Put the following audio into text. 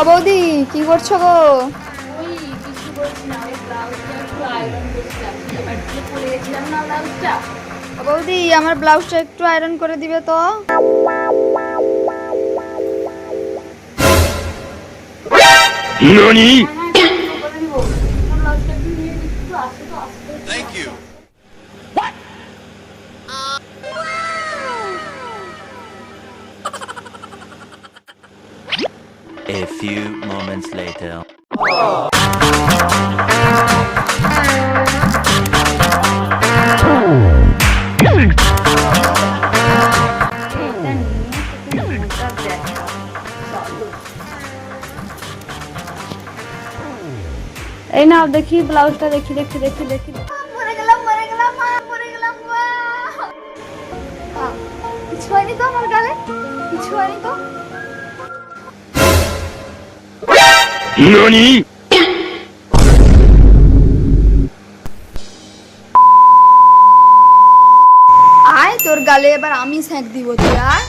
বৌদি কি করছো গো? ওই কিছু বলছি না, ওই ব্লাউজটা একটু আয়রন করছিলাম, এবার দিয়ে পরে গেছিলাম না ব্লাউজটা। বৌদি আমার ব্লাউজটা একটু আয়রন করে দিবে তো। ননি? হ্যাঁ হ্যাঁ, করে দিব। ব্লাউজটা একটু নিয়ে একটু আসতে তো আসতে। Thank you. A few moments later. এই নাও দেখি ব্লাউজটা, দেখি দেখি দেখি দেখি। মরে গেলাম মরে গেলাম মা, মরে গেলাম মা। কিছু হয়নি তো আমার গালে? কিছু হয়নি তো? ননি? আয় তোর গালে এবার আমি সেঁক দিব, তুই আয়।